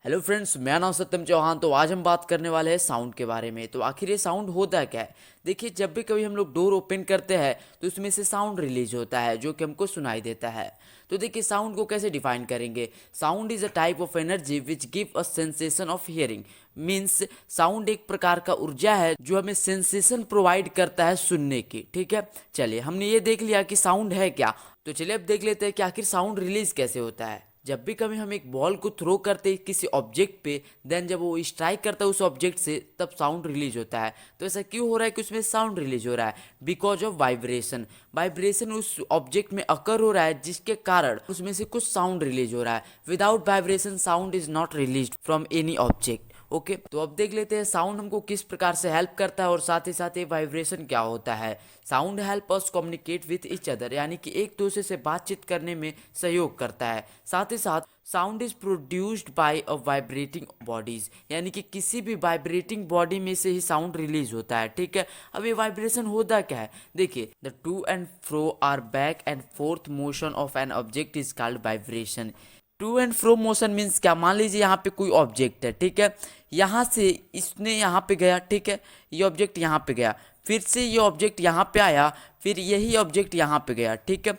Hello friends, मेरा नाम सत्यम चौहान। तो आज हम बात करने वाले हैं साउंड के बारे में। तो आखिर ये साउंड होता क्या है? देखिए, जब भी कभी हम लोग डोर ओपन करते हैं तो उसमें से साउंड रिलीज होता है जो कि हमको सुनाई देता है। तो देखिए, साउंड को कैसे डिफाइन करेंगे? Sound is a type of energy which give a sensation of hearing. Means sound एक प्रकार का ऊर्जा है जो हमें सेंसेशन प्रोवाइड करता है सुनने की। ठीक है, चलिए हमने ये देख लिया कि साउंड है क्या। तो चलिए अब देख लेते हैं कि आखिर साउंड रिलीज कैसे होता है। जब भी कभी हम एक बॉल को थ्रो करते हैं किसी ऑब्जेक्ट पे, देन जब वो स्ट्राइक करता है उस ऑब्जेक्ट से, तब साउंड रिलीज होता है। तो ऐसा क्यों हो रहा है कि उसमें साउंड रिलीज हो रहा है? Because of vibration. वाइब्रेशन उस ऑब्जेक्ट में अकर हो रहा है जिसके कारण उसमें से कुछ साउंड रिलीज हो रहा है। Without vibration sound is not release from any object. Okay, तो अब देख लेते हैं साउंड हमको किस प्रकार से हेल्प करता है और साथ ही साथ ये वाइब्रेशन क्या होता है। Sound help us communicate with each other, यानी कि एक दूसरे से बातचीत करने में सहयोग करता है। साथ ही साथ sound is produced by a vibrating bodies, यानी कि किसी भी वाइब्रेटिंग बॉडी में से ही साउंड रिलीज होता है। ठीक है, अब ये वाइब्रेशन होता क्या है? देखिए, the to and fro or back and forth motion of an object is called vibration. To and fro motion means क्या? मान लीजिए यहाँ पे कोई ऑब्जेक्ट है, ठीक है, यहाँ से इसने यहाँ पे गया, ठीक है, ये ऑब्जेक्ट यहाँ पे गया, फिर से ये ऑब्जेक्ट यहाँ पे आया, फिर यही ऑब्जेक्ट यहाँ पे गया, ठीक है।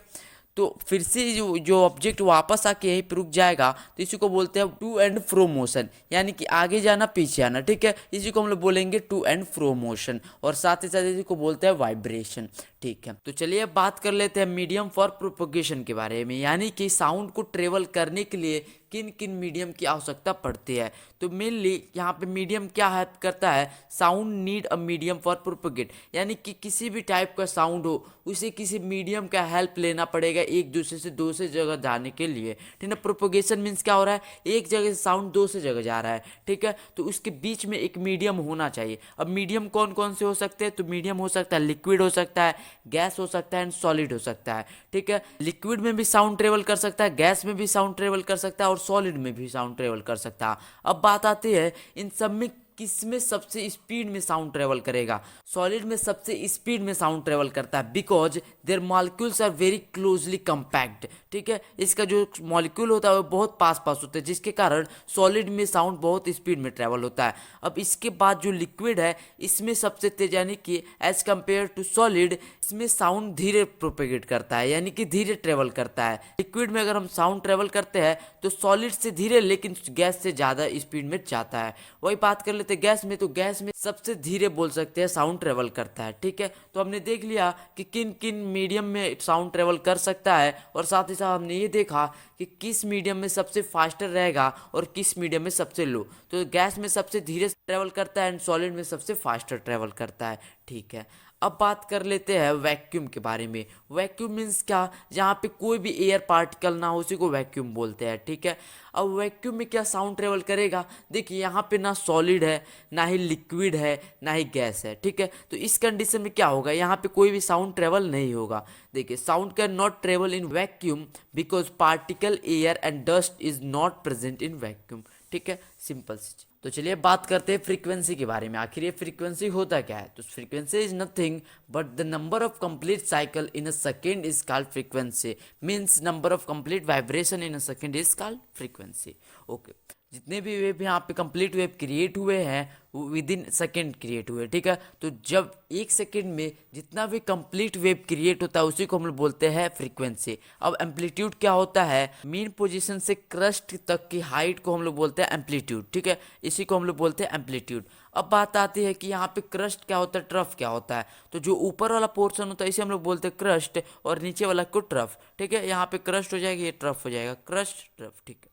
तो फिर से जो जो ऑब्जेक्ट वापस आके यहीं पे रुक जाएगा, तो इसी को बोलते हैं टू एंड फ्रो मोशन, यानी कि आगे जाना पीछे आना। ठीक है, इसी को हम लोग बोलेंगे टू एंड फ्रो मोशन, और साथ ही साथ इसी को बोलते हैं वाइब्रेशन। ठीक है, तो चलिए अब बात कर लेते हैं मीडियम फॉर प्रोपोगेशन के बारे में, यानी कि साउंड को ट्रेवल करने के लिए किन किन मीडियम की आवश्यकता पड़ती है। तो मेनली यहाँ पे मीडियम क्या हेल्प करता है? Sound need a medium for propagate, यानी कि किसी भी टाइप का साउंड हो उसे किसी मीडियम का हेल्प लेना पड़ेगा एक दूसरे से दूसरे जगह जाने के लिए। ठीक है, प्रोपोगेशन मीन्स क्या हो रहा है? एक जगह से साउंड दूसरे जगह जा रहा है, ठीक है, तो उसके बीच में एक मीडियम होना चाहिए। अब मीडियम कौन कौन से हो सकते हैं? तो मीडियम हो सकता है लिक्विड हो सकता है, गैस हो सकता है एंड सॉलिड हो सकता है। ठीक है, लिक्विड में भी साउंड ट्रेवल कर सकता है, गैस में भी साउंड ट्रेवल कर सकता है और सॉलिड में भी साउंड ट्रेवल कर सकता है। अब बात आती है इन सब में किस में सबसे स्पीड में साउंड ट्रेवल करेगा? सॉलिड में सबसे स्पीड में साउंड ट्रेवल करता है, because their molecules are very closely compact. ठीक है, इसका जो मॉलिक्यूल होता है वो बहुत पास पास होता है, जिसके कारण सॉलिड में साउंड बहुत स्पीड में ट्रेवल होता है। अब इसके बाद जो लिक्विड है इसमें सबसे तेज, यानी कि एज कंपेयर टू सॉलिड, इसमें साउंड धीरे प्रोपेगेट करता है, यानी कि धीरे ट्रेवल करता है। लिक्विड में अगर हम साउंड ट्रेवल करते हैं तो सॉलिड से धीरे लेकिन गैस से ज़्यादा स्पीड में जाता है। वही बात कर लेते हैं गैस में, तो गैस में सबसे धीरे बोल सकते हैं साउंड ट्रेवल करता है। ठीक है, तो हमने देख लिया कि किन किन मीडियम में साउंड ट्रेवल कर सकता है, और साथ ही साथ हमने ये देखा कि किस मीडियम में सबसे फास्टर रहेगा और किस मीडियम में सबसे लो। तो गैस में सबसे धीरे ट्रेवल करता है एंड सॉलिड में सबसे फास्टर ट्रेवल करता है। ठीक है, अब बात कर लेते हैं वैक्यूम के बारे में। वैक्यूम मीन्स क्या? जहाँ पे कोई भी एयर पार्टिकल ना हो उसी को वैक्यूम बोलते हैं। ठीक है, अब वैक्यूम में क्या साउंड ट्रेवल करेगा? देखिए, यहाँ पे ना सॉलिड है, ना ही लिक्विड है, ना ही गैस है। ठीक है, तो इस कंडीशन में क्या होगा? यहाँ पे कोई भी साउंड ट्रेवल नहीं होगा। देखिए, sound can not travel in vacuum because particle air and dust is not present in vacuum. ठीक है, सिंपल सी चीज। तो चलिए बात करते हैं फ्रीक्वेंसी के बारे में। आखिर ये फ्रीक्वेंसी होता क्या है? तो frequency is nothing but the number of complete cycle in a second is called frequency. Means number of complete vibration in a second is called frequency. Okay, जितने भी वेव यहाँ पे कंप्लीट वेव क्रिएट हुए हैं वो with in second create हुए। ठीक है, तो जब एक सेकेंड में जितना भी कंप्लीट वेव क्रिएट होता है उसी को हम लोग बोलते हैं फ्रीक्वेंसी। अब एम्पलीट्यूड क्या होता है? मेन पोजीशन से क्रस्ट तक की हाइट को हम लोग बोलते हैं एम्पलीट्यूड। ठीक है, इसी को हम लोग बोलते हैं एम्पलीट्यूड। अब बात आती है कि यहाँ पे क्रस्ट क्या होता है, ट्रफ क्या होता है। तो जो ऊपर वाला पोर्शन होता है इसे हम लोग बोलते हैं क्रस्ट, और नीचे वाला को ट्रफ। ठीक है, यहाँ पे क्रस्ट हो जाएगा, ये ट्रफ हो जाएगा, क्रस्ट ट्रफ। ठीक है,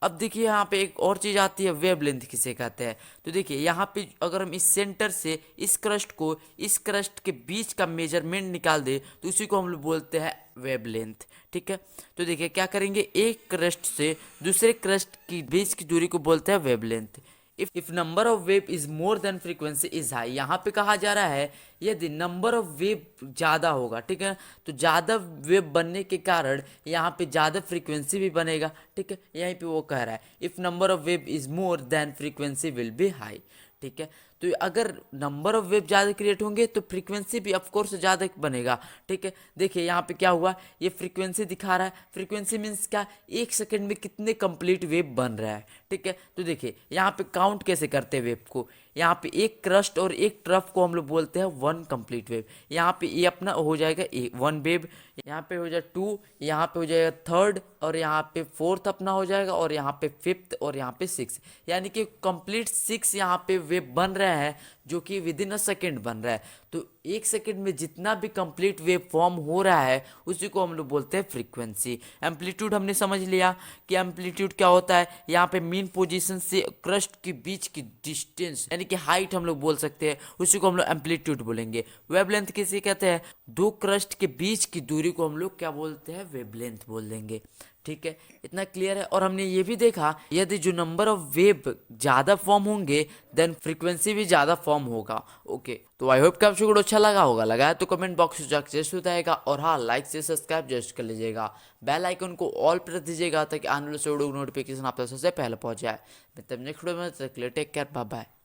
अब देखिए यहाँ पे एक और चीज़ आती है, वेवलेंथ किसे कहते हैं। तो देखिए यहाँ पे अगर हम इस सेंटर से इस क्रस्ट को इस क्रस्ट के बीच का मेजरमेंट निकाल दे तो उसी को हम लोग बोलते हैं वेवलेंथ। ठीक है, तो देखिए क्या करेंगे, एक क्रस्ट से दूसरे क्रस्ट की बीच की दूरी को बोलते हैं wavelength. If number of wave is more than frequency is high, यहाँ पे कहा जा रहा है यदि नंबर ऑफ वेव ज़्यादा होगा, ठीक है, तो ज़्यादा वेव बनने के कारण यहाँ पे ज़्यादा फ्रीक्वेंसी भी बनेगा। ठीक है, यहीं पे वो कह रहा है if number of wave is more than frequency will be high. ठीक है, तो अगर नंबर ऑफ वेव ज़्यादा क्रिएट होंगे तो फ्रीक्वेंसी भी ऑफकोर्स ज़्यादा बनेगा। ठीक है, देखिए यहाँ पे क्या हुआ, ये फ्रीक्वेंसी दिखा रहा है। फ्रीक्वेंसी मीन्स क्या, 1 सेकंड में कितने कंप्लीट वेव बन रहा है। ठीक है, तो देखिए यहाँ पे काउंट कैसे करते हैं वेव को। यहाँ पे एक क्रस्ट और एक ट्रफ को हम लोग बोलते हैं वन कंप्लीट वेव। यहाँ पे ये अपना हो जाएगा वन वेव, यहाँ पे हो जाएगा टू, यहाँ पे हो जाएगा थर्ड, और यहाँ पे फोर्थ अपना हो जाएगा, और यहाँ पे फिफ्थ, और यहाँ पे सिक्स। यानी कि कंप्लीट 6 यहाँ पे वेव बन रहा है, जो कि विद इन अ सेकेंड बन रहा है। तो 1 सेकेंड में जितना भी कंप्लीट वेव फॉर्म हो रहा है उसी को हम लोग बोलते हैं फ्रीक्वेंसी। एम्पलीट्यूड हमने समझ लिया कि एम्पलीट्यूड क्या होता है। यहाँ पे मीन पोजीशन से क्रस्ट के बीच की डिस्टेंस यानी कि हाइट हम लोग बोल सकते हैं, उसी को हम लोग एम्पलीट्यूड बोलेंगे। वेवलेंथ किसे कहते हैं, दो क्रस्ट के बीच की दूरी को हम लोग क्या बोलते हैं, वेवलेंथ बोल देंगे। ठीक है, इतना क्लियर है। और हमने ये भी देखा यदि जो नंबर ऑफ वेव ज़्यादा फॉर्म होंगे देन फ्रीक्वेंसी भी ज़्यादा फॉर्म होगा। ओके, तो आई होप कि आपको वीडियो अच्छा लगा होगा। लगाया तो कमेंट बॉक्स में जाकर जस्ट बताएगा, और हाँ लाइक से सब्सक्राइब जस्ट कर लीजिएगा। बेल आइकन को ऑल पर रख दीजिएगा ताकि आने वाले वीडियो नोटिफिकेशन आप तक सबसे पहले पहुंच जाए। मैं तब नेक्स्ट वीडियो में टेक केयर, बाय बाय।